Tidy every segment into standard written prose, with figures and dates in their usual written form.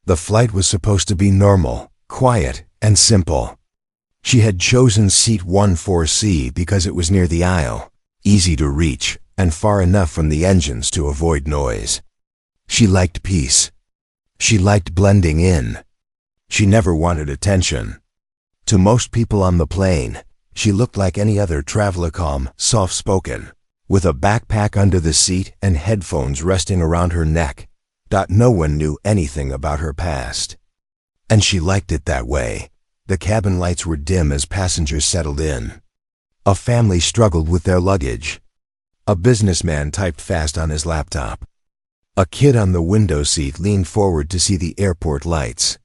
The flight was supposed to be normal, quiet, and simple. She had chosen seat 14C because it was near the aisle, easy to reach, and far enough from the engines to avoid noise. She liked peace. She liked blending in. She never wanted attention. To most people on the plane, she looked like any other traveler, calm, soft-spoken, with a backpack under the seat and headphones resting around her neck. No one knew anything about her past. And she liked it that way. The cabin lights were dim as passengers settled in. A family struggled with their luggage. A businessman typed fast on his laptop. A kid on the window seat leaned forward to see the airport lights.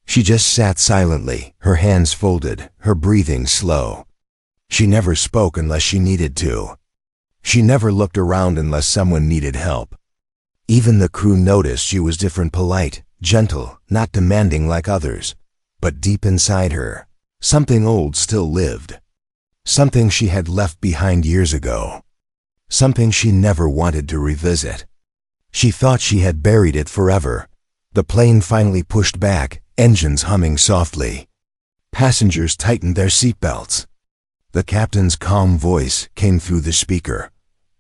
She just sat silently, her hands folded, her breathing slow. She never spoke unless she needed to. She never looked around unless someone needed help. Even the crew noticed she was different, polite, gentle, not demanding like others. But deep inside her, something old still lived. Something she had left behind years ago. Something she never wanted to revisit. She thought she had buried it forever. The plane finally pushed back, engines humming softly. Passengers tightened their seatbelts. The captain's calm voice came through the speaker,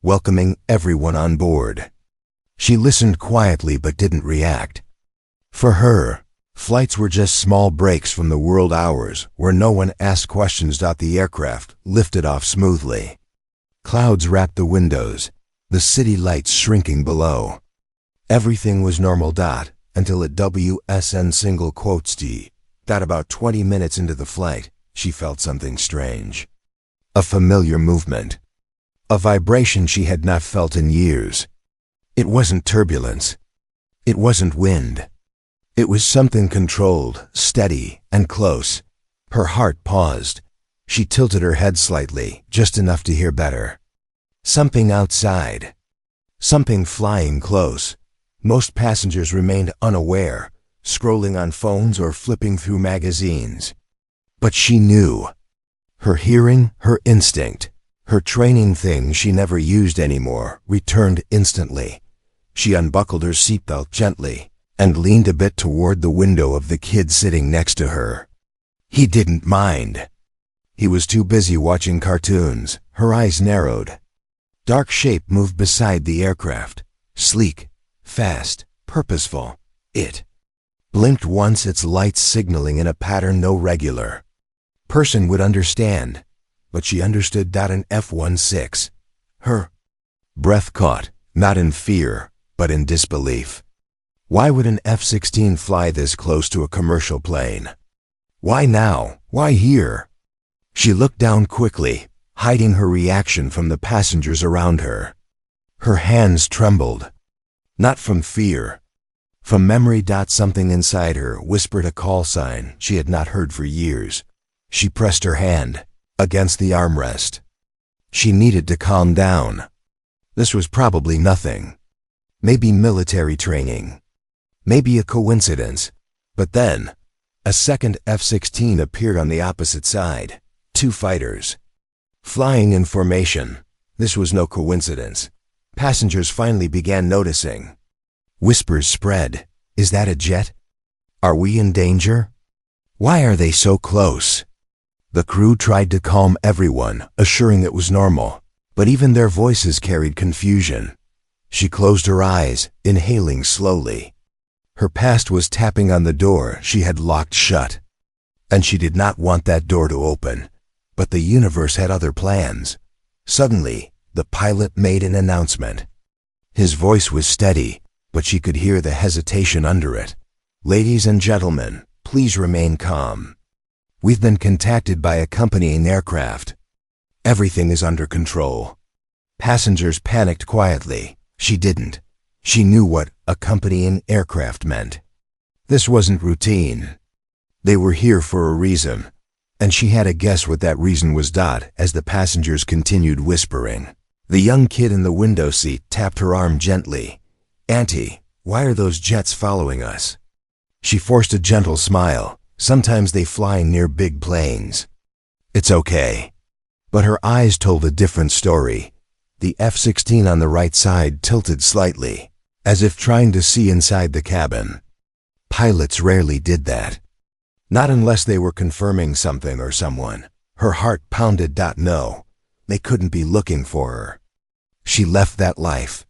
welcoming everyone on board. She listened quietly but didn't react. For her, flights were just small breaks from the world hours where no one asked questions. The aircraft lifted off smoothly. Clouds wrapped the windows, the city lights shrinking below. Everything was normal. Until at WSN single quotes D. About 20 minutes into the flight, she felt something strange. A familiar movement. A vibration she had not felt in years. It wasn't turbulence. It wasn't wind. It was something controlled, steady, and close. Her heart paused. She tilted her head slightly, just enough to hear better. Something outside. Something flying close. Most passengers remained unaware, scrolling on phones or flipping through magazines. But she knew. Her hearing, her instinct, her training, thing she never used anymore, returned instantly. She unbuckled her seatbelt gently and leaned a bit toward the window of the kid sitting next to her. He didn't mind. He was too busy watching cartoons. Her eyes narrowed. Dark shape moved beside the aircraft, sleek, fast, purposeful. It blinked once, its lights signaling in a pattern no regular person would understand, but she understood. An F-16. Her breath caught, not in fear, but in disbelief. Why would an F-16 fly this close to a commercial plane? Why now? Why here? She looked down quickly, hiding her reaction from the passengers around her. Her hands trembled. Not from fear. From memory. Something inside her whispered a call sign she had not heard for years. She pressed her hand against the armrest. She needed to calm down. This was probably nothing. Maybe military training. Maybe a coincidence. But then, a second F-16 appeared on the opposite side. 2 fighters. Flying in formation. This was no coincidence. Passengers finally began noticing. Whispers spread. Is that a jet? Are we in danger? Why are they so close? The crew tried to calm everyone, assuring it was normal, but even their voices carried confusion. She closed her eyes, inhaling slowly. Her past was tapping on the door she had locked shut. And she did not want that door to open. But the universe had other plans. Suddenly, the pilot made an announcement. His voice was steady, but she could hear the hesitation under it. Ladies and gentlemen, please remain calm. We've been contacted by accompanying aircraft. Everything is under control. Passengers panicked quietly. She didn't. She knew what accompanying aircraft meant. This wasn't routine. They were here for a reason, and she had to guess what that reason was. As the passengers continued whispering, the young kid in the window seat tapped her arm gently. "Auntie, why are those jets following us?" She forced a gentle smile. Sometimes they fly near big planes. It's okay. But her eyes told a different story. The F-16 on the right side tilted slightly, as if trying to see inside the cabin. Pilots rarely did that. Not unless they were confirming something or someone. Her heart pounded. No, they couldn't be looking for her. She left that life.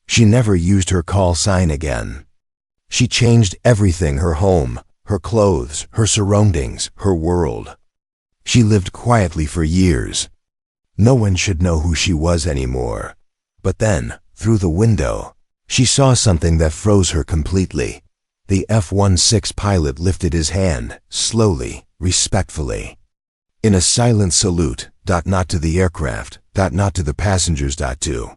She never used her call sign again. She changed everything: her home, her clothes, her surroundings, her world. She lived quietly for years. No one should know who she was anymore. But then, through the window, she saw something that froze her completely. The F-16 pilot lifted his hand, slowly, respectfully. In a silent salute, not to the aircraft, not to the passengers, to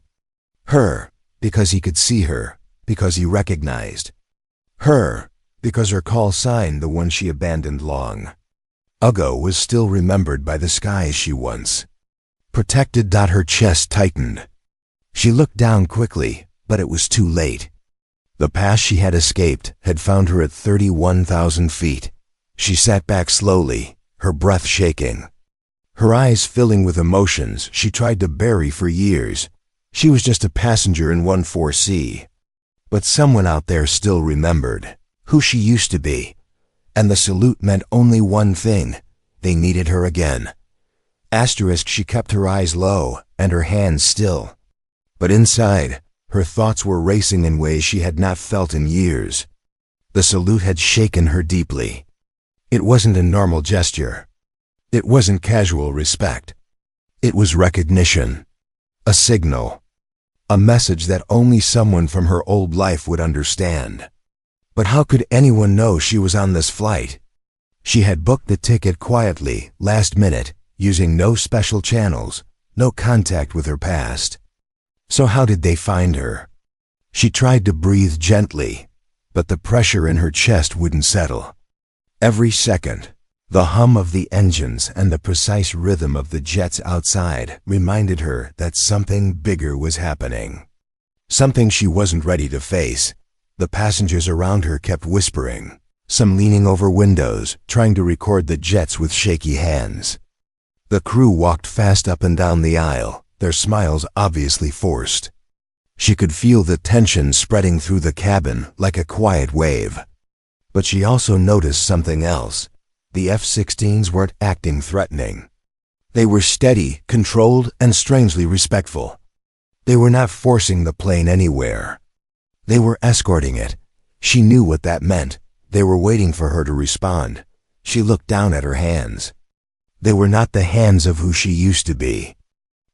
her, because he could see her, because he recognized her, because her call sign, the one she abandoned long ago, was still remembered by the skies she once protected. Her chest tightened. She looked down quickly, but it was too late. The pass she had escaped had found her at 31,000 feet. She sat back slowly, her breath shaking, her eyes filling with emotions she tried to bury for years. She was just a passenger in 14C. But someone out there still remembered who she used to be. And the salute meant only one thing: they needed her again. She kept her eyes low and her hands still. But inside, her thoughts were racing in ways she had not felt in years. The salute had shaken her deeply. It wasn't a normal gesture. It wasn't casual respect. It was recognition. A signal. A message that only someone from her old life would understand. But how could anyone know she was on this flight? She had booked the ticket quietly, last minute, using no special channels, no contact with her past. So how did they find her? She tried to breathe gently, but the pressure in her chest wouldn't settle. Every second, the hum of the engines and the precise rhythm of the jets outside reminded her that something bigger was happening. Something she wasn't ready to face. The passengers around her kept whispering, some leaning over windows, trying to record the jets with shaky hands. The crew walked fast up and down the aisle, their smiles obviously forced. She could feel the tension spreading through the cabin like a quiet wave. But she also noticed something else. The F-16s weren't acting threatening. They were steady, controlled, and strangely respectful. They were not forcing the plane anywhere. They were escorting it. She knew what that meant. They were waiting for her to respond. She looked down at her hands. They were not the hands of who she used to be.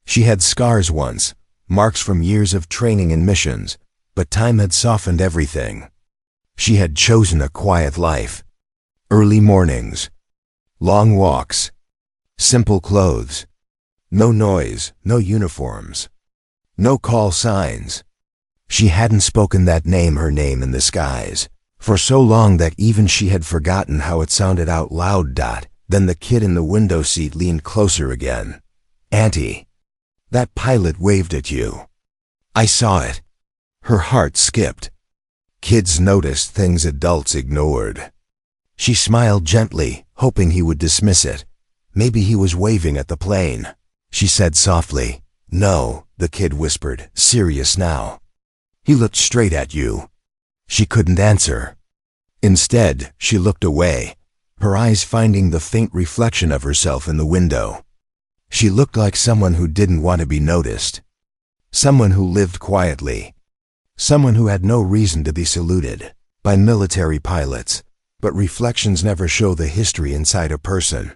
She had scars once, marks from years of training and missions, but time had softened everything. She had chosen a quiet life. Early mornings, long walks, simple clothes, no noise, no uniforms, no call signs. She hadn't spoken that name, her name in the skies, for so long that even she had forgotten how it sounded out loud. Then the kid in the window seat leaned closer again. "Auntie, that pilot waved at you. I saw it." Her heart skipped. Kids noticed things adults ignored. She smiled gently, hoping he would dismiss it. Maybe he was waving at the plane. She said softly, "No," the kid whispered, serious now. "He looked straight at you." She couldn't answer. Instead, she looked away, her eyes finding the faint reflection of herself in the window. She looked like someone who didn't want to be noticed. Someone who lived quietly. Someone who had no reason to be saluted by military pilots. But reflections never show the history inside a person.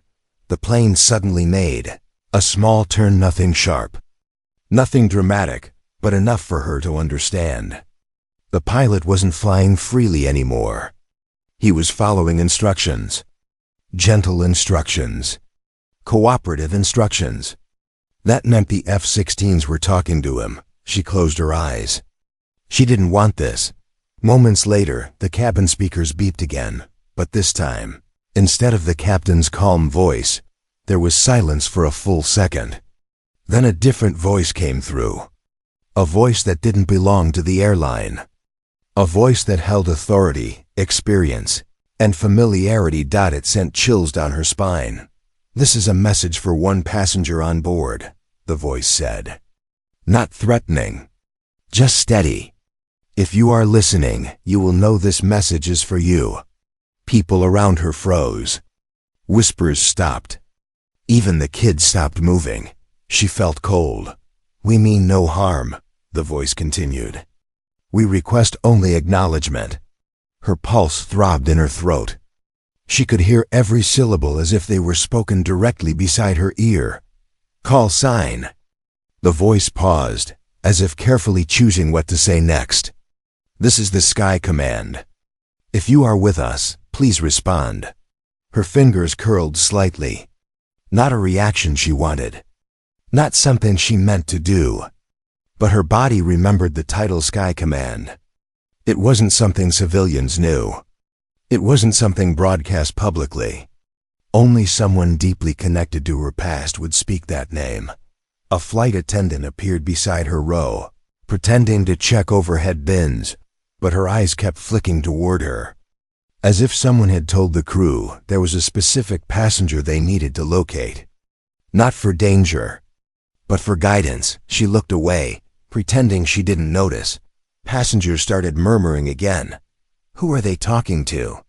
The plane suddenly made a small turn, nothing sharp, nothing dramatic, but enough for her to understand. The pilot wasn't flying freely anymore. He was following instructions. Gentle instructions. Cooperative instructions. That meant the F-16s were talking to him. She closed her eyes. She didn't want this. Moments later, the cabin speakers beeped again, but this time, instead of the captain's calm voice, there was silence for a full second. Then a different voice came through. A voice that didn't belong to the airline. A voice that held authority, experience, and familiarity. It sent chills down her spine. "This is a message for one passenger on board," the voice said. Not threatening, just steady. If you are listening, you will know this message is for you." People around her froze. Whispers stopped. Even the kids stopped moving. She felt cold. "We mean no harm," the voice continued. "We request only acknowledgement." Her pulse throbbed in her throat. She could hear every syllable as if they were spoken directly beside her ear. "Call sign." The voice paused, as if carefully choosing what to say next. "This is the Sky Command. If you are with us, please respond." Her fingers curled slightly. Not a reaction she wanted. Not something she meant to do. But her body remembered the title Sky Command. It wasn't something civilians knew. It wasn't something broadcast publicly. Only someone deeply connected to her past would speak that name. A flight attendant appeared beside her row, pretending to check overhead bins, but her eyes kept flicking toward her. As if someone had told the crew there was a specific passenger they needed to locate. Not for danger, but for guidance. She looked away, pretending she didn't notice. Passengers started murmuring again. Who are they talking to?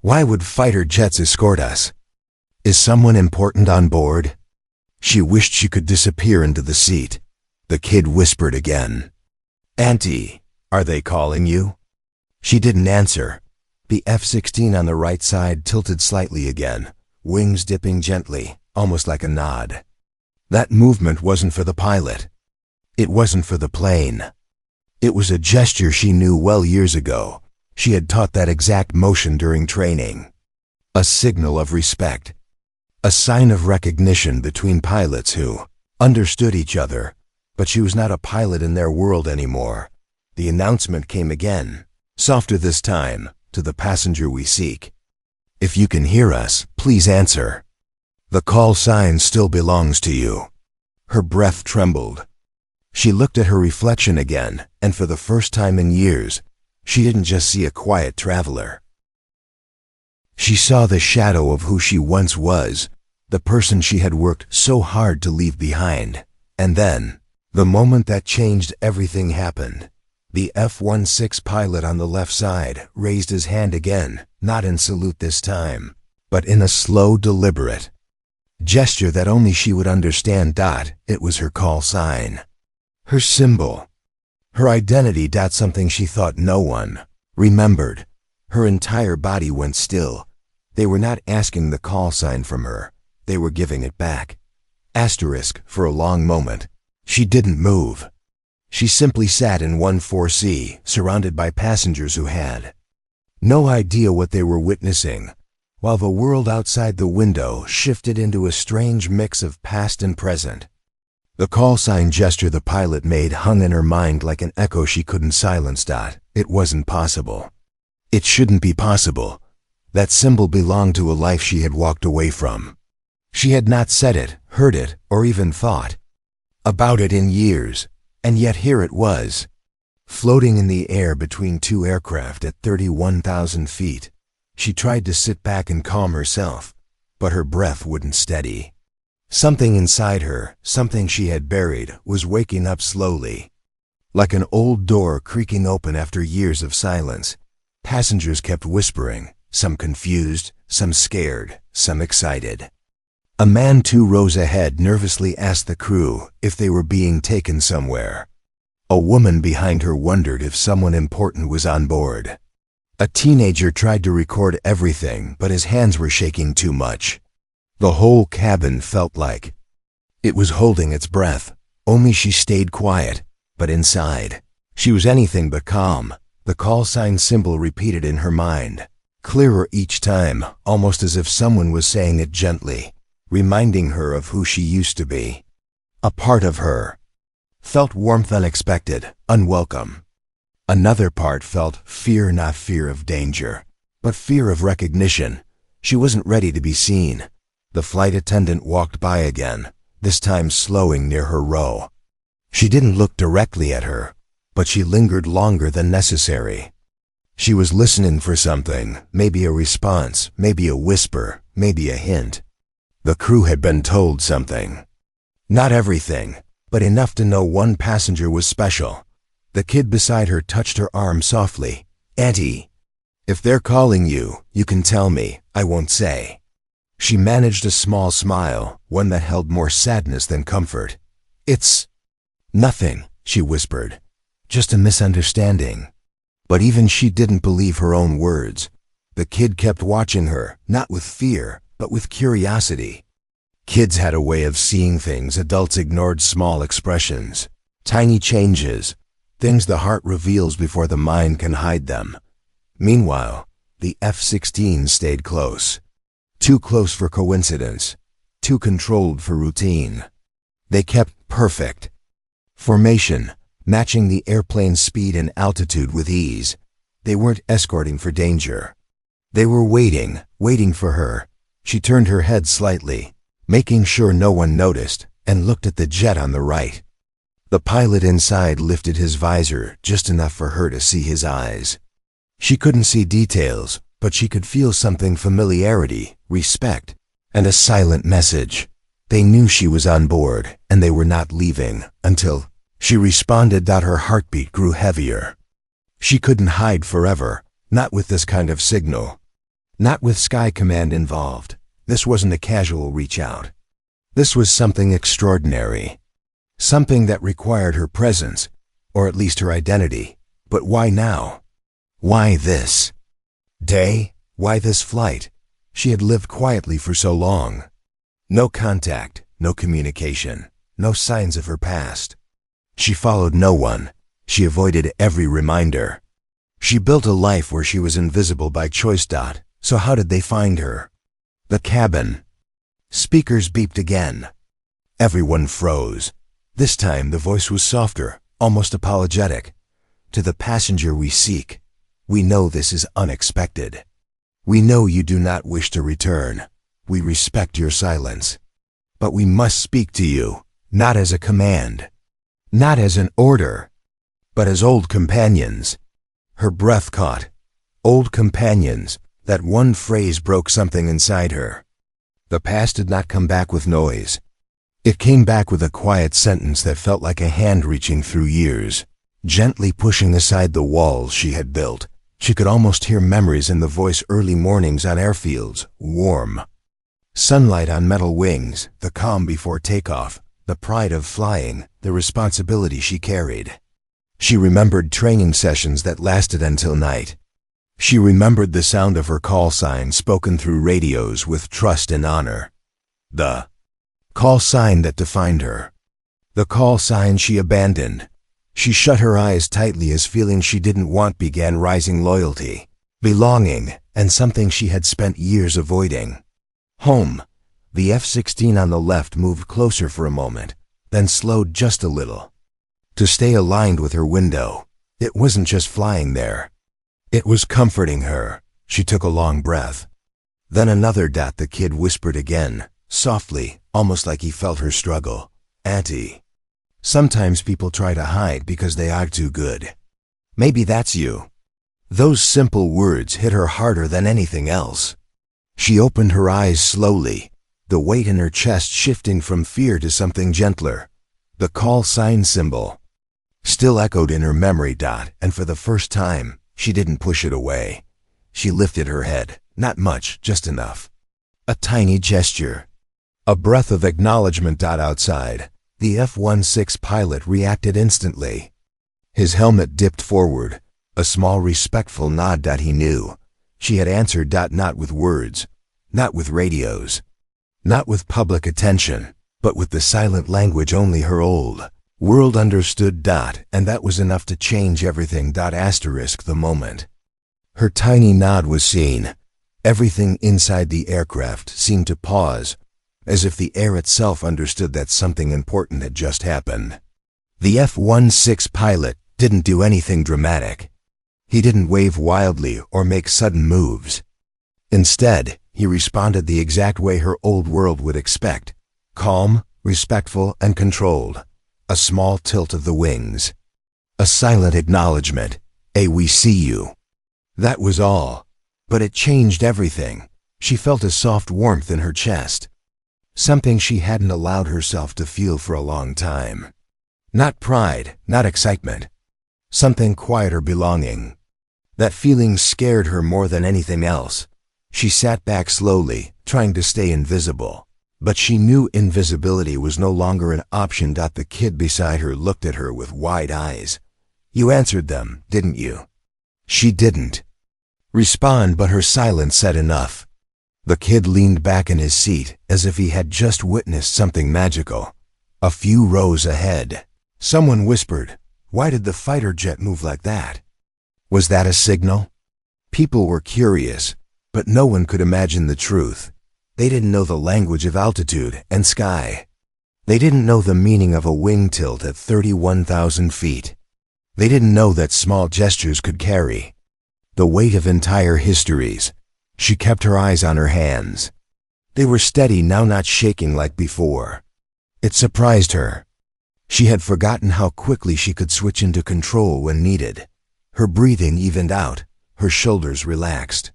Why would fighter jets escort us? Is someone important on board? She wished she could disappear into the seat. The kid whispered again. "Auntie, are they calling you?" She didn't answer. The F-16 on the right side tilted slightly again, wings dipping gently, almost like a nod. That movement wasn't for the pilot. It wasn't for the plane. It was a gesture she knew well years ago. She had taught that exact motion during training. A signal of respect. A sign of recognition between pilots who understood each other, but she was not a pilot in their world anymore. The announcement came again, softer this time, to the passenger we seek. "If you can hear us, please answer. The call sign still belongs to you." Her breath trembled. She looked at her reflection again, and for the first time in years, she didn't just see a quiet traveler. She saw the shadow of who she once was, the person she had worked so hard to leave behind. And then, the moment that changed everything happened. The F-16 pilot on the left side raised his hand again, not in salute this time, but in a slow, deliberate gesture that only she would understand. It was her call sign. Her symbol. Her identity. Something she thought no one remembered. Her entire body went still. They were not asking the call sign from her. They were giving it back. Asterisk. For a long moment, she didn't move. She simply sat in 14C, surrounded by passengers who had no idea what they were witnessing, while the world outside the window shifted into a strange mix of past and present. The call sign gesture the pilot made hung in her mind like an echo she couldn't silence. It wasn't possible. It shouldn't be possible. That symbol belonged to a life she had walked away from. She had not said it, heard it, or even thought about it in years, and yet here it was, floating in the air between two aircraft at 31,000 feet. She tried to sit back and calm herself, but her breath wouldn't steady. Something inside her, something she had buried, was waking up slowly. Like an old door creaking open after years of silence, passengers kept whispering, some confused, some scared, some excited. A man 2 rows ahead nervously asked the crew if they were being taken somewhere. A woman behind her wondered if someone important was on board. A teenager tried to record everything, but his hands were shaking too much. The whole cabin felt like it was holding its breath. Only she stayed quiet, but inside, she was anything but calm. The call sign symbol repeated in her mind, clearer each time, almost as if someone was saying it gently, reminding her of who she used to be. A part of her felt warmth, unexpected, unwelcome. Another part felt fear, not fear of danger, but fear of recognition. She wasn't ready to be seen. The flight attendant walked by again, this time slowing near her row. She didn't look directly at her, but she lingered longer than necessary. She was listening for something, maybe a response, maybe a whisper, maybe a hint. The crew had been told something. Not everything, but enough to know one passenger was special. The kid beside her touched her arm softly. "Auntie, if they're calling you, you can tell me. I won't say." She managed a small smile, one that held more sadness than comfort. "It's nothing," she whispered. "Just a misunderstanding." But even she didn't believe her own words. The kid kept watching her, not with fear, but with curiosity. Kids had a way of seeing things adults ignored: small expressions, tiny changes, things the heart reveals before the mind can hide them. Meanwhile, the F-16 stayed close. Too close for coincidence, too controlled for routine. They kept perfect formation, matching the airplane's speed and altitude with ease. They weren't escorting for danger. They were waiting for her. She turned her head slightly, making sure no one noticed, and looked at the jet on the right. The pilot inside lifted his visor just enough for her to see his eyes. She couldn't see details, but she could feel something: familiarity, respect, and a silent message. They knew she was on board, and they were not leaving until she responded. Her heartbeat grew heavier. She couldn't hide forever, not with this kind of signal. Not with Sky Command involved. This wasn't a casual reach out. This was something extraordinary. Something that required her presence, or at least her identity. But why now? Why this day? Why this flight? She had lived quietly for so long. No contact, no communication, no signs of her past. She followed no one. She avoided every reminder. She built a life where she was invisible by choice. So how did they find her? The cabin. Speakers beeped again. Everyone froze. This time the voice was softer, almost apologetic. "To the passenger we seek, we know this is unexpected. We know you do not wish to return. We respect your silence. But we must speak to you, not as a command, not as an order, but as old companions." Her breath caught. Old companions. That one phrase broke something inside her. The past did not come back with noise. It came back with a quiet sentence that felt like a hand reaching through years, gently pushing aside the walls she had built. She could almost hear memories in the voice: early mornings on airfields, warm. Sunlight on metal wings, the calm before takeoff, the pride of flying, the responsibility she carried. She remembered training sessions that lasted until night. She remembered the sound of her call sign spoken through radios with trust and honor. The call sign that defined her. The call sign she abandoned. She shut her eyes tightly as feelings she didn't want began rising: loyalty, belonging, and something she had spent years avoiding. Home. The F-16 on the left moved closer for a moment, then slowed just a little. To stay aligned with her window. It wasn't just flying there. It was comforting her. She took a long breath. Then another. The kid whispered again, softly, almost like he felt her struggle. "Auntie, sometimes people try to hide because they are too good. Maybe that's you." Those simple words hit her harder than anything else. She opened her eyes slowly, the weight in her chest shifting from fear to something gentler. The call sign symbol still echoed in her memory. And for the first time, she didn't push it away. She lifted her head, not much, just enough. A tiny gesture. A breath of acknowledgement. Outside, the F-16 pilot reacted instantly. His helmet dipped forward, a small respectful nod. He knew. She had answered. Not with words, not with radios, not with public attention, but with the silent language only her old world understood. And that was enough to change everything. The moment her tiny nod was seen, everything inside the aircraft seemed to pause, as if the air itself understood that something important had just happened. The F-16 pilot didn't do anything dramatic. He didn't wave wildly or make sudden moves. Instead, he responded the exact way her old world would expect: calm, respectful, and controlled. A small tilt of the wings. A silent acknowledgement. "We see you." That was all. But it changed everything. She felt a soft warmth in her chest. Something she hadn't allowed herself to feel for a long time. Not pride, not excitement. something quieter belonging. That feeling scared her more than anything else. She sat back slowly, trying to stay invisible. But she knew invisibility was no longer an option. The kid beside her looked at her with wide eyes. "You answered them, didn't you?" She didn't respond, but her silence said enough. The kid leaned back in his seat as if he had just witnessed something magical. A few rows ahead, someone whispered, "Why did the fighter jet move like that?" Was that a signal? People were curious, but no one could imagine the truth. They didn't know the language of altitude and sky. They didn't know the meaning of a wing tilt at 31,000 feet. They didn't know that small gestures could carry the weight of entire histories. She kept her eyes on her hands. They were steady now, not shaking like before. It surprised her. She had forgotten how quickly she could switch into control when needed. Her breathing evened out, her shoulders relaxed.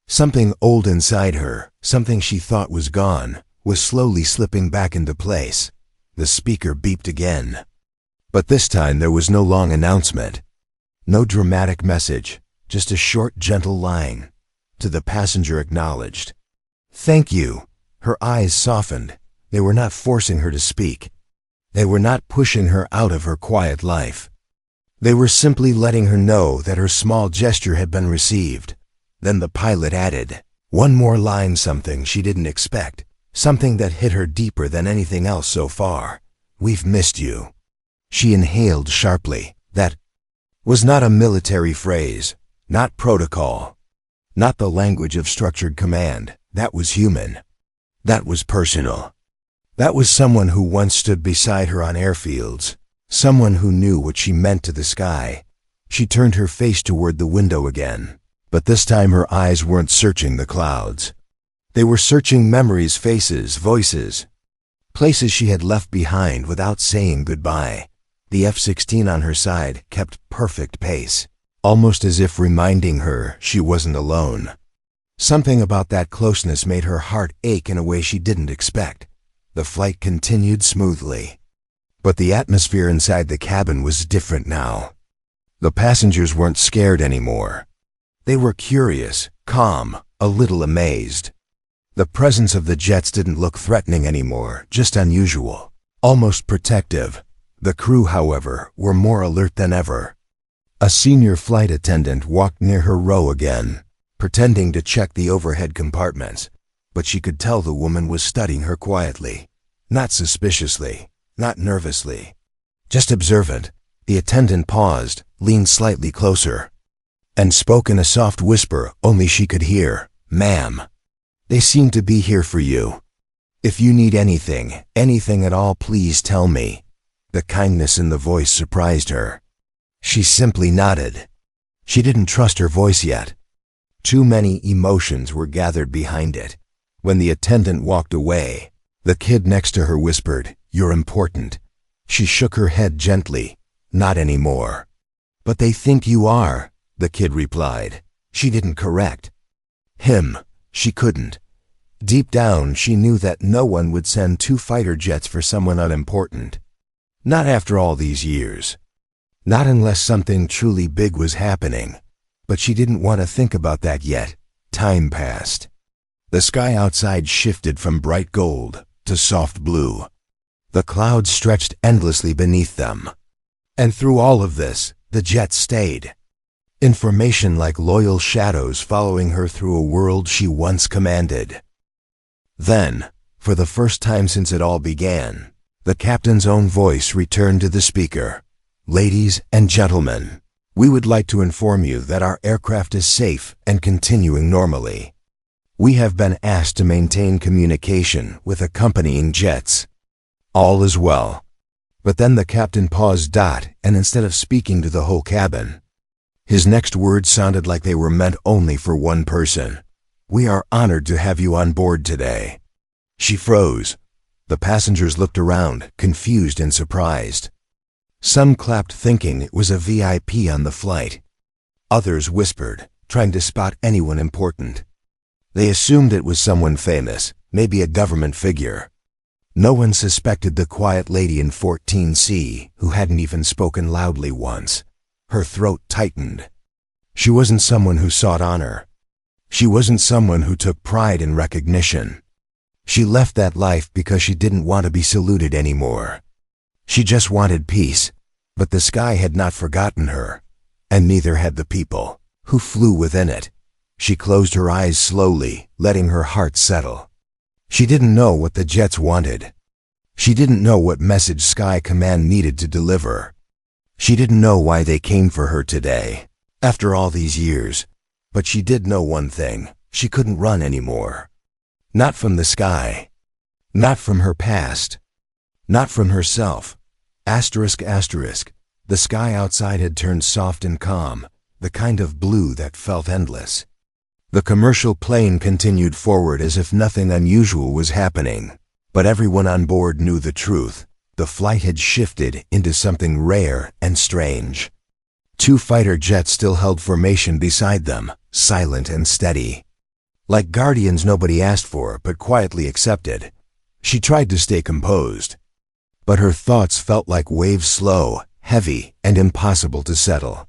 Something old inside her, something she thought was gone, was slowly slipping back into place. The speaker beeped again. But this time there was no long announcement. No dramatic message, just a short, gentle line. To the passenger acknowledged. "Thank you." Her eyes softened. They were not forcing her to speak. They were not pushing her out of her quiet life. They were simply letting her know that her small gesture had been received. Then the pilot added one more line, something she didn't expect, something that hit her deeper than anything else so far. "We've missed you." She inhaled sharply. That was not a military phrase, not protocol, not the language of structured command. That was human. That was personal. That was someone who once stood beside her on airfields, someone who knew what she meant to the sky. She turned her face toward the window again. But this time her eyes weren't searching the clouds. They were searching memories, faces, voices, places she had left behind without saying goodbye. The F-16 on her side kept perfect pace, almost as if reminding her she wasn't alone. Something about that closeness made her heart ache in a way she didn't expect. The flight continued smoothly. But the atmosphere inside the cabin was different now. The passengers weren't scared anymore. They were curious, calm, a little amazed. The presence of the jets didn't look threatening anymore, just unusual, almost protective. The crew, however, were more alert than ever. A senior flight attendant walked near her row again, pretending to check the overhead compartments, but she could tell the woman was studying her quietly, not suspiciously, not nervously, just observant. The attendant paused, leaned slightly closer, and spoke in a soft whisper only she could hear. "Ma'am, they seem to be here for you. If you need anything, anything at all, please tell me." The kindness in the voice surprised her. She simply nodded. She didn't trust her voice yet. Too many emotions were gathered behind it. When the attendant walked away, the kid next to her whispered, "You're important." She shook her head gently. "Not anymore." "But they think you are," the kid replied. She didn't correct him. She couldn't. Deep down, she knew that no one would send 2 fighter jets for someone unimportant. Not after all these years. Not unless something truly big was happening. But she didn't want to think about that yet. Time passed. The sky outside shifted from bright gold to soft blue. The clouds stretched endlessly beneath them. And through all of this, the jets stayed. Information like loyal shadows following her through a world she once commanded. Then, for the first time since it all began, the captain's own voice returned to the speaker. "Ladies and gentlemen, we would like to inform you that our aircraft is safe and continuing normally. We have been asked to maintain communication with accompanying jets. All is well." But then the captain paused, and instead of speaking to the whole cabin, his next words sounded like they were meant only for one person. "We are honored to have you on board today." She froze. The passengers looked around, confused and surprised. Some clapped, thinking it was a VIP on the flight. Others whispered, trying to spot anyone important. They assumed it was someone famous, maybe a government figure. No one suspected the quiet lady in 14C, who hadn't even spoken loudly once. Her throat tightened. She wasn't someone who sought honor. She wasn't someone who took pride in recognition. She left that life because she didn't want to be saluted anymore. She just wanted peace, but the sky had not forgotten her, and neither had the people who flew within it. She closed her eyes slowly, letting her heart settle. She didn't know what the jets wanted. She didn't know what message Sky Command needed to deliver. She didn't know why they came for her today, after all these years. But she did know one thing: she couldn't run anymore. Not from the sky. Not from her past. Not from herself. Asterisk, asterisk. The sky outside had turned soft and calm, the kind of blue that felt endless. The commercial plane continued forward as if nothing unusual was happening. But everyone on board knew the truth. The flight had shifted into something rare and strange. 2 fighter jets still held formation beside them, silent and steady. Like guardians nobody asked for but quietly accepted. She tried to stay composed. But her thoughts felt like waves, slow, heavy, and impossible to settle.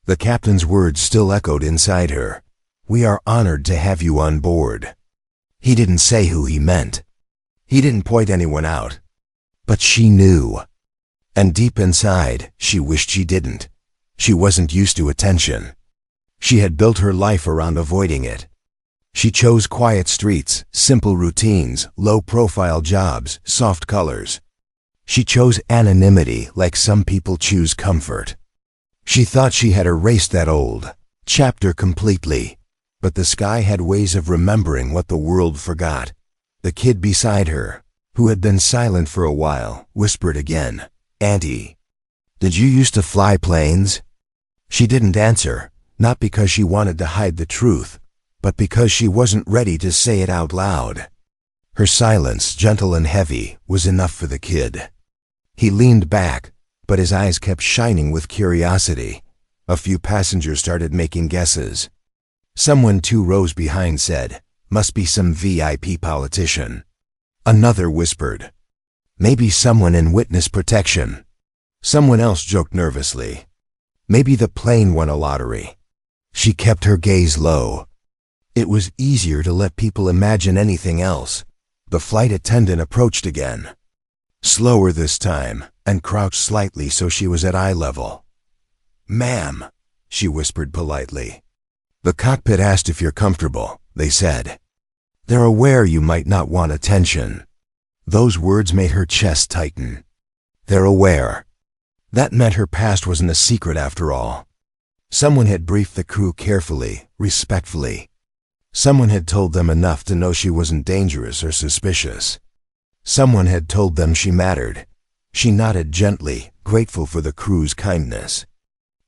The captain's words still echoed inside her. "We are honored to have you on board." He didn't say who he meant. He didn't point anyone out. But she knew. And deep inside, she wished she didn't. She wasn't used to attention. She had built her life around avoiding it. She chose quiet streets, simple routines, low-profile jobs, soft colors. She chose anonymity like some people choose comfort. She thought she had erased that old chapter completely, but the sky had ways of remembering what the world forgot. The kid beside her, who had been silent for a while, whispered again, "Auntie, did you used to fly planes?" She didn't answer, not because she wanted to hide the truth, but because she wasn't ready to say it out loud. Her silence, gentle and heavy, was enough for the kid. He leaned back, but his eyes kept shining with curiosity. A few passengers started making guesses. Someone 2 rows behind said, "Must be some VIP politician." Another whispered, "Maybe someone in witness protection." Someone else joked nervously, "Maybe the plane won a lottery." She kept her gaze low. It was easier to let people imagine anything else. The flight attendant approached again. Slower this time, and crouched slightly so she was at eye level. "Ma'am," she whispered politely. "The cockpit asked if you're comfortable," they said. "They're aware you might not want attention." Those words made her chest tighten. They're aware. That meant her past wasn't a secret after all. Someone had briefed the crew carefully, respectfully. Someone had told them enough to know she wasn't dangerous or suspicious. Someone had told them she mattered. She nodded gently, grateful for the crew's kindness.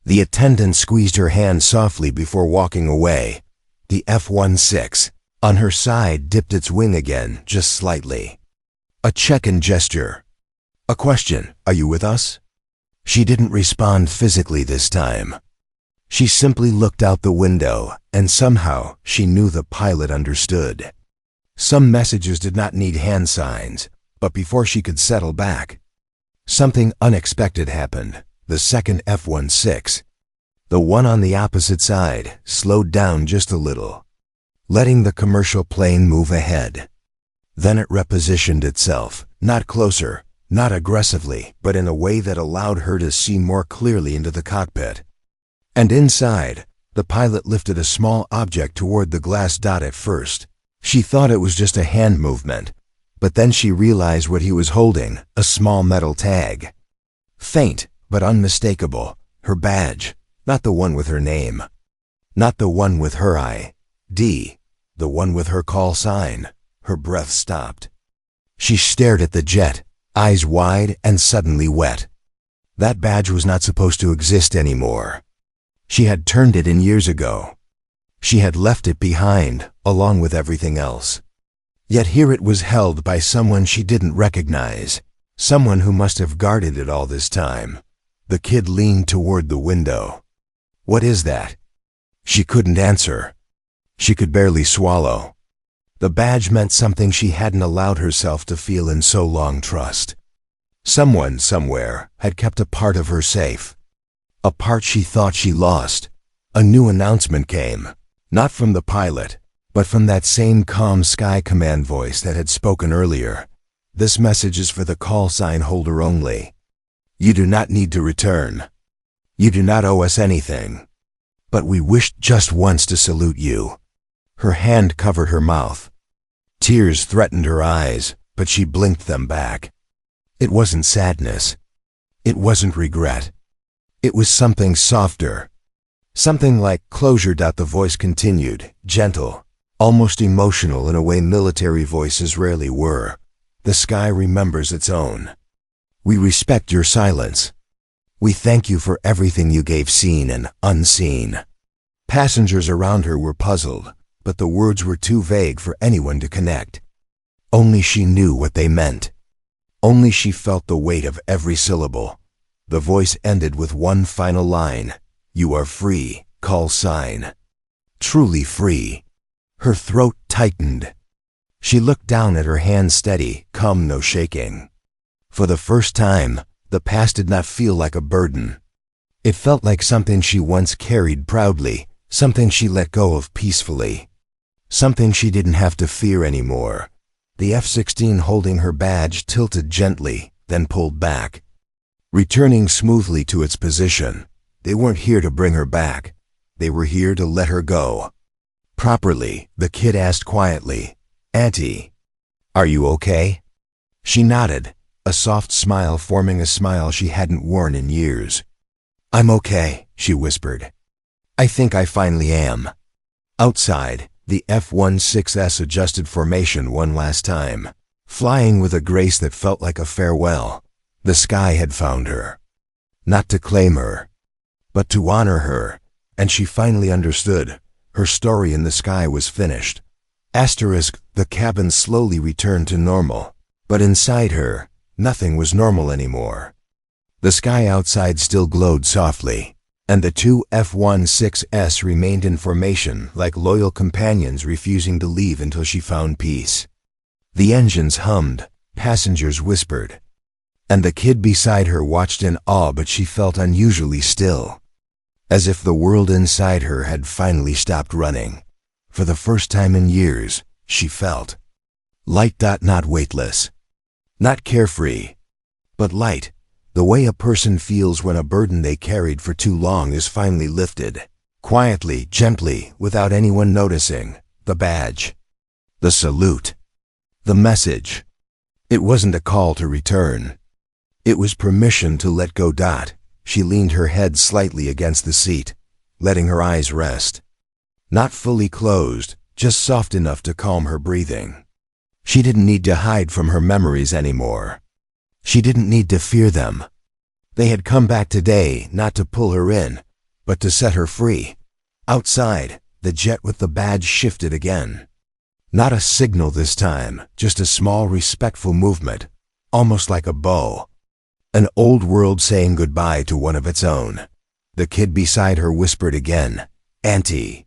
The attendant squeezed her hand softly before walking away. The F-16, on her side, dipped its wing again, just slightly. A check-in gesture. A question, "Are you with us?" She didn't respond physically this time. She simply looked out the window, and somehow she knew the pilot understood. Some messages did not need hand signs, but before she could settle back, something unexpected happened. The second F-16, the one on the opposite side, slowed down just a little, letting the commercial plane move ahead. Then it repositioned itself, not closer, not aggressively, but in a way that allowed her to see more clearly into the cockpit. And inside, the pilot lifted a small object toward the glass dot. At first, she thought it was just a hand movement, but then she realized what he was holding, a small metal tag. Faint, but unmistakable, her badge, not the one with her name. Not the one with her ID, the one with her call sign. Her breath stopped. She stared at the jet, eyes wide and suddenly wet. That badge was not supposed to exist anymore. She had turned it in years ago. She had left it behind, along with everything else. Yet here it was held by someone she didn't recognize, someone who must have guarded it all this time. The kid leaned toward the window. "What is that?" She couldn't answer. She could barely swallow. The badge meant something she hadn't allowed herself to feel in so long: trust. Someone, somewhere, had kept a part of her safe. A part she thought she lost. A new announcement came, not from the pilot, but from that same calm Sky Command voice that had spoken earlier. This message is for the call sign holder only. You do not need to return. You do not owe us anything. But we wished just once to salute you. Her hand covered her mouth. Tears threatened her eyes, but she blinked them back. It wasn't sadness. It wasn't regret. It was something softer. Something like closure. The voice continued, gentle, almost emotional in a way military voices rarely were. The sky remembers its own. We respect your silence. We thank you for everything you gave, seen and unseen. Passengers around her were puzzled, but the words were too vague for anyone to connect. Only she knew what they meant. Only she felt the weight of every syllable. The voice ended with one final line. You are free, call sign. Truly free. Her throat tightened. She looked down at her hand, steady, calm, no shaking. For the first time, the past did not feel like a burden. It felt like something she once carried proudly, something she let go of peacefully. Something she didn't have to fear anymore. The F-16 holding her badge tilted gently, then pulled back, returning smoothly to its position. They weren't here to bring her back. They were here to let her go. Properly, the kid asked quietly, Auntie, are you okay? She nodded, a soft smile forming a smile she hadn't worn in years. I'm okay, she whispered. I think I finally am. Outside, the F-16 adjusted formation one last time, flying with a grace that felt like a farewell. The sky had found her. Not to claim her, but to honor her, and she finally understood. Her story in the sky was finished. The cabin slowly returned to normal, but inside her, nothing was normal anymore. The sky outside still glowed softly, and the two F-16s remained in formation like loyal companions refusing to leave until she found peace. The engines hummed, passengers whispered, and the kid beside her watched in awe, but she felt unusually still, as if the world inside her had finally stopped running. For the first time in years, she felt light. Not weightless, not carefree, but light, the way a person feels when a burden they carried for too long is finally lifted, quietly, gently, without anyone noticing. The badge, the salute, the message. It wasn't a call to return. It was permission to let go. She leaned her head slightly against the seat, letting her eyes rest. Not fully closed, just soft enough to calm her breathing. She didn't need to hide from her memories anymore. She didn't need to fear them. They had come back today, not to pull her in, but to set her free. Outside, the jet with the badge shifted again. Not a signal this time, just a small respectful movement, almost like a bow. An old world saying goodbye to one of its own. The kid beside her whispered again, Auntie,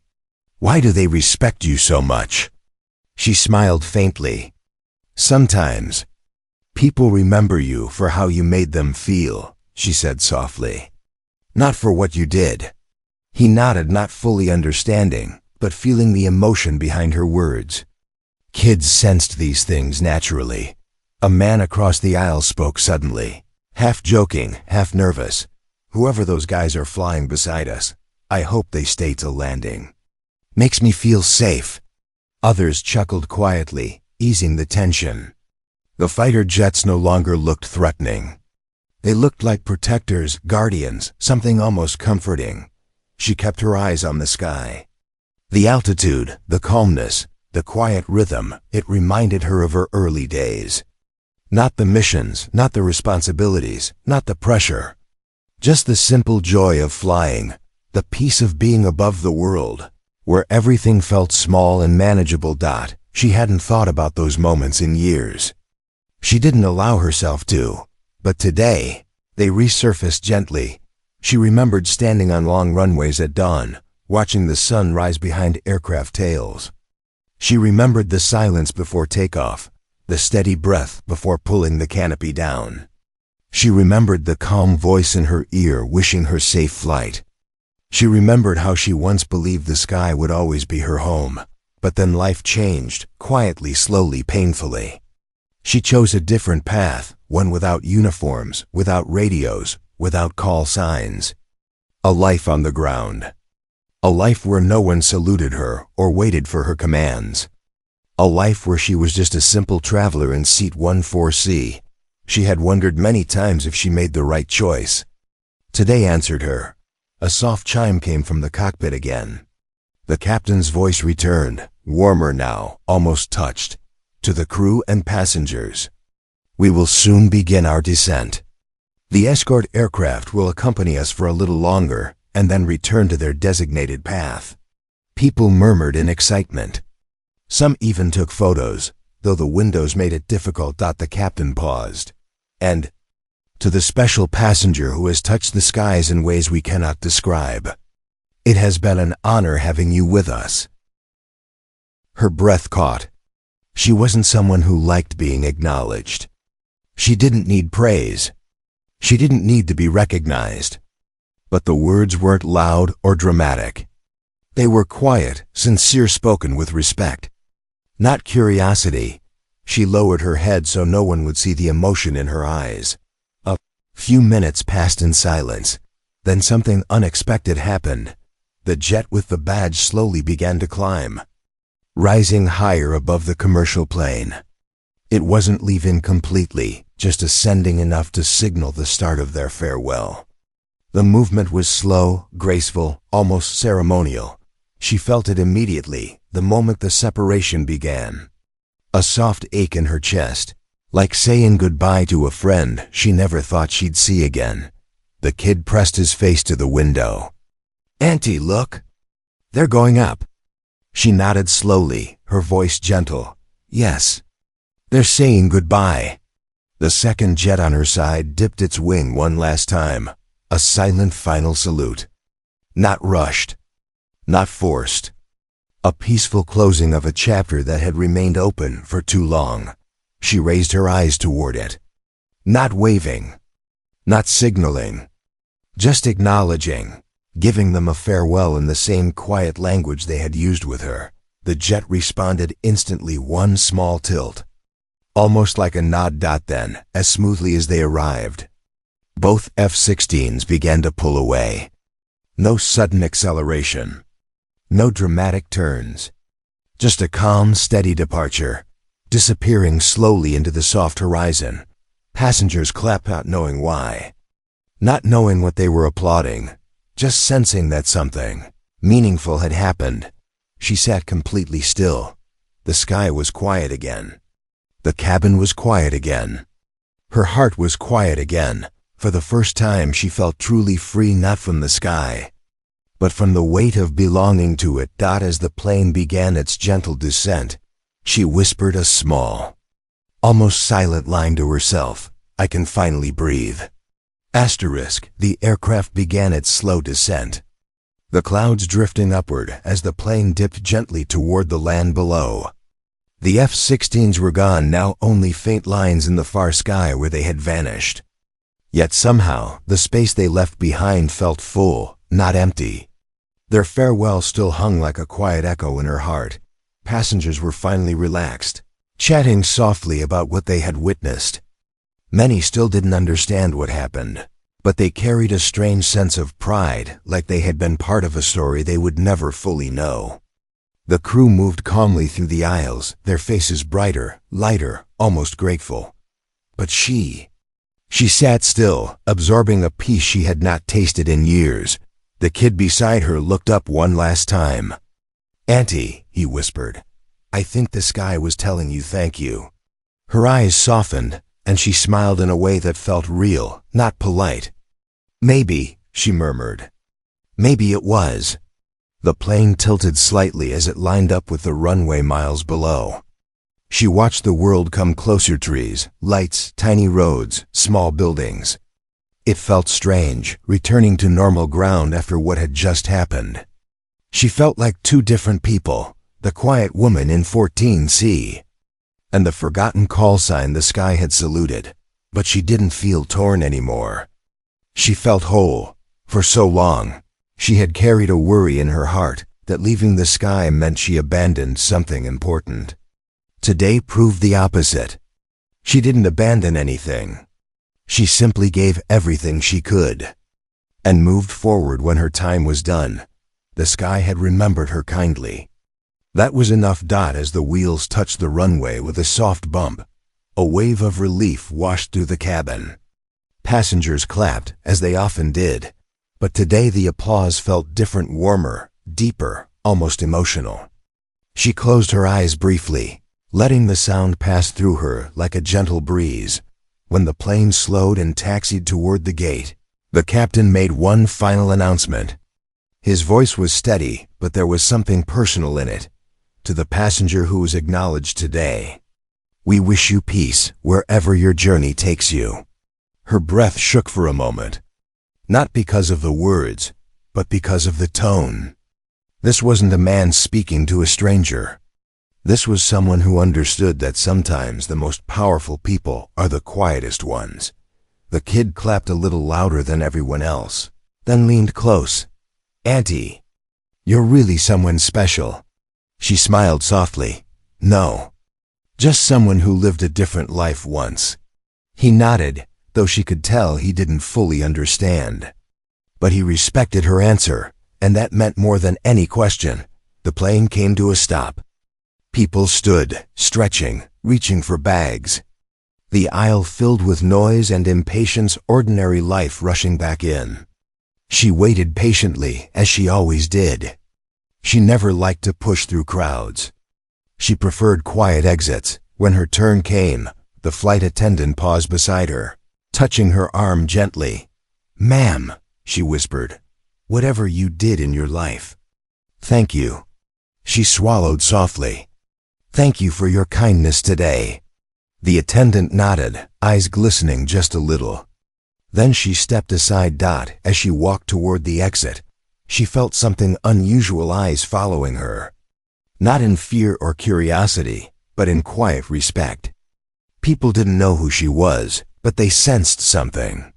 why do they respect you so much? She smiled faintly. Sometimes, people remember you for how you made them feel, she said softly. Not for what you did. He nodded, not fully understanding, but feeling the emotion behind her words. Kids sensed these things naturally. A man across the aisle spoke suddenly, half joking, half nervous. Whoever those guys are flying beside us, I hope they stay till landing. Makes me feel safe. Others chuckled quietly, easing the tension. The fighter jets no longer looked threatening. They looked like protectors, guardians, something almost comforting. She kept her eyes on the sky. The altitude, the calmness, the quiet rhythm, it reminded her of her early days. Not the missions, not the responsibilities, not the pressure. Just the simple joy of flying, the peace of being above the world, where everything felt small and manageable. She hadn't thought about those moments in years. She didn't allow herself to, but today, they resurfaced gently. She remembered standing on long runways at dawn, watching the sun rise behind aircraft tails. She remembered the silence before takeoff, the steady breath before pulling the canopy down. She remembered the calm voice in her ear wishing her safe flight. She remembered how she once believed the sky would always be her home, but then life changed, quietly, slowly, painfully. She chose a different path, one without uniforms, without radios, without call signs. A life on the ground. A life where no one saluted her or waited for her commands. A life where she was just a simple traveler in seat 14C. She had wondered many times if she made the right choice. Today answered her. A soft chime came from the cockpit again. The captain's voice returned, warmer now, almost touched, to the crew and passengers. We will soon begin our descent. The escort aircraft will accompany us for a little longer and then return to their designated path. People murmured in excitement. Some even took photos, though the windows made it difficult. The captain paused. And, to the special passenger who has touched the skies in ways we cannot describe, it has been an honor having you with us. Her breath caught. She wasn't someone who liked being acknowledged. She didn't need praise. She didn't need to be recognized. But the words weren't loud or dramatic. They were quiet, sincere, spoken with respect. Not curiosity. She lowered her head so no one would see the emotion in her eyes. A few minutes passed in silence. Then something unexpected happened. The jet with the badge slowly began to climb, rising higher above the commercial plane. It wasn't leaving completely, just ascending enough to signal the start of their farewell. The movement was slow, graceful, almost ceremonial. She felt it immediately, the moment the separation began. A soft ache in her chest, like saying goodbye to a friend she never thought she'd see again. The kid pressed his face to the window. "Auntie, look! They're going up." She nodded slowly, her voice gentle. "Yes. They're saying goodbye." The second jet on her side dipped its wing one last time. A silent final salute. Not rushed. Not forced. A peaceful closing of a chapter that had remained open for too long. She raised her eyes toward it. Not waving. Not signaling. Just acknowledging. Giving them a farewell in the same quiet language they had used with her. The jet responded instantly, one small tilt. Almost like a nod. Then, as smoothly as they arrived, both F-16s began to pull away. No sudden acceleration. No dramatic turns. Just a calm, steady departure, disappearing slowly into the soft horizon. Passengers clapped, not knowing why. Not knowing what they were applauding. Just sensing that something meaningful had happened. She sat completely still. The sky was quiet again. The cabin was quiet again. Her heart was quiet again. For the first time she felt truly free, not from the sky, but from the weight of belonging to it. As the plane began its gentle descent, she whispered a small, almost silent line to herself. "I can finally breathe." The aircraft began its slow descent. The clouds drifting upward as the plane dipped gently toward the land below. The F-16s were gone now, only faint lines in the far sky where they had vanished. Yet somehow, the space they left behind felt full, not empty. Their farewell still hung like a quiet echo in her heart. Passengers were finally relaxed, chatting softly about what they had witnessed. Many still didn't understand what happened, but they carried a strange sense of pride, like they had been part of a story they would never fully know. The crew moved calmly through the aisles, their faces brighter, lighter, almost grateful. But she sat still, absorbing a peace she had not tasted in years. The kid beside her looked up one last time. "Auntie," he whispered, "I think the sky was telling you thank you." Her eyes softened, and she smiled in a way that felt real, not polite. "Maybe," she murmured. "Maybe it was." The plane tilted slightly as it lined up with the runway miles below. She watched the world come closer, trees, lights, tiny roads, small buildings. It felt strange, returning to normal ground after what had just happened. She felt like two different people, the quiet woman in 14C, and the forgotten call sign the sky had saluted. But she didn't feel torn anymore. She felt whole. For so long, she had carried a worry in her heart that leaving the sky meant she abandoned something important. Today proved the opposite. She didn't abandon anything. She simply gave everything she could, and moved forward when her time was done. The sky had remembered her kindly. That was enough. As the wheels touched the runway with a soft bump, a wave of relief washed through the cabin. Passengers clapped, as they often did, but today the applause felt different, warmer, deeper, almost emotional. She closed her eyes briefly, letting the sound pass through her like a gentle breeze. When the plane slowed and taxied toward the gate, the captain made one final announcement. His voice was steady, but there was something personal in it. To the passenger who was acknowledged today, we wish you peace wherever your journey takes you. Her breath shook for a moment, not because of the words, but because of the tone. This wasn't a man speaking to a stranger. This was someone who understood that sometimes the most powerful people are the quietest ones. The kid clapped a little louder than everyone else, then leaned close. "Auntie, you're really someone special." She smiled softly. "No, just someone who lived a different life once." He nodded, though she could tell he didn't fully understand. But he respected her answer, and that meant more than any question. The plane came to a stop. People stood, stretching, reaching for bags. The aisle filled with noise and impatience, ordinary life rushing back in. She waited patiently, as she always did. She never liked to push through crowds. She preferred quiet exits. When her turn came, the flight attendant paused beside her, touching her arm gently. "Ma'am," she whispered, "whatever you did in your life, thank you." She swallowed softly. "Thank you for your kindness today." The attendant nodded, eyes glistening just a little. Then she stepped aside. As she walked toward the exit, she felt something unusual, eyes following her. Not in fear or curiosity, but in quiet respect. People didn't know who she was, but they sensed something.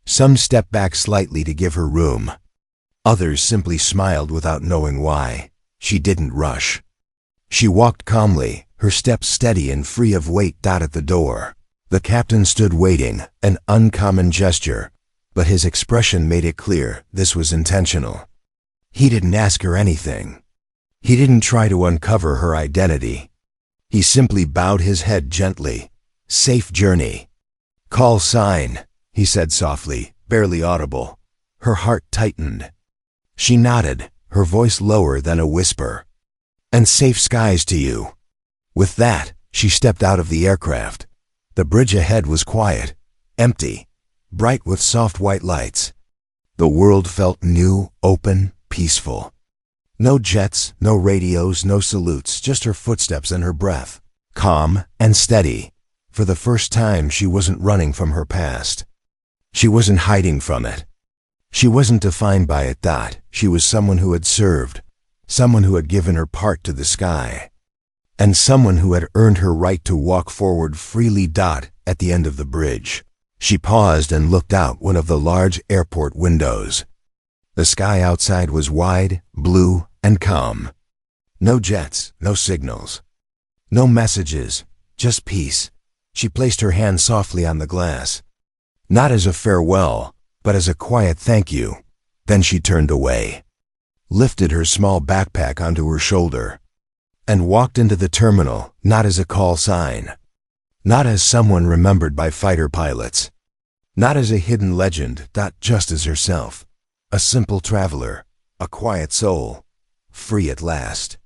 Some stepped back slightly to give her room. Others simply smiled without knowing why. She didn't rush. She walked calmly, her steps steady and free of weight. At the door, the captain stood waiting, an uncommon gesture, but his expression made it clear this was intentional. He didn't ask her anything. He didn't try to uncover her identity. He simply bowed his head gently. "Safe journey." "Call sign," he said softly, barely audible. Her heart tightened. She nodded, her voice lower than a whisper. "And safe skies to you." With that, she stepped out of the aircraft. The bridge ahead was quiet, empty, bright with soft white lights. The world felt new, open, peaceful. No jets, no radios, no salutes, just her footsteps and her breath. Calm and steady. For the first time, she wasn't running from her past. She wasn't hiding from it. She wasn't defined by it. She was someone who had served, someone who had given her part to the sky, and someone who had earned her right to walk forward freely. At the end of the bridge, she paused and looked out one of the large airport windows. The sky outside was wide, blue, and calm. No jets, no signals, no messages, just peace. She placed her hand softly on the glass, not as a farewell, but as a quiet thank you. Then she turned away, lifted her small backpack onto her shoulder, and walked into the terminal, not as a call sign, not as someone remembered by fighter pilots, not as a hidden legend. Just as herself. A simple traveler, a quiet soul, free at last.